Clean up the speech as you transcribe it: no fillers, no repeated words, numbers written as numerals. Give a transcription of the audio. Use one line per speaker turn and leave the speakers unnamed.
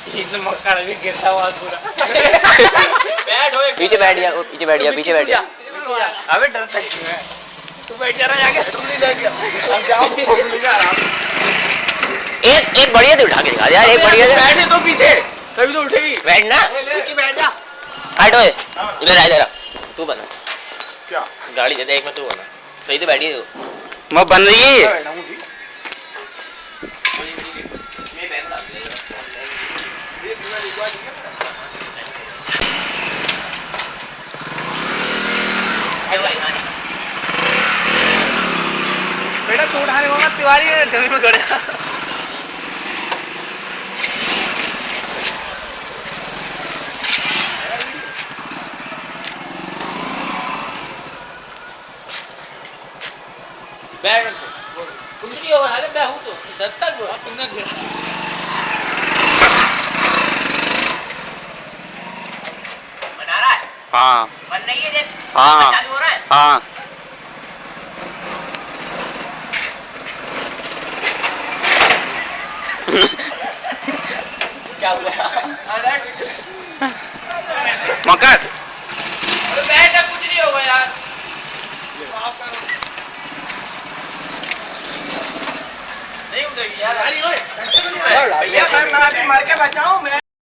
इतना मक्खन भी गिरता हुआ पूरा।
बैठ हो
पीछे बैठ जा, पीछे बैठ जा, पीछे बैठ जा।
अबे डरता क्यों है? तू बैठ जा रहा जाके।
तुम नहीं ले गया अब जाओ
एक एक बढ़िया से उठा के दिखा दे यार, एक बढ़िया से।
बैठे तो पीछे तभी तो उठेगी।
बैठना,
लेके बैठ जा।
हट ओए, इधर आ, इधर आ। तू बना
क्या
गाड़ी दे दे, एक में तू बना। सही से बैठी तू। मैं बन रही है।
बेटा तू उठाने को मत, तिवारी जमीन में गड़ जा।
बैठ कुछ नहीं होगा, हाले मैं हूँ तो डर तक
तुमने
बना रहा है।
हाँ
बन रही है,
हाँ
चालू हो रहा है।
हाँ
क्या हुआ?
मकर
अरे बैठ जा, कुछ नहीं होगा यार। नहीं उठेगी यार।
भैया मैं मार के बचाऊं मैं।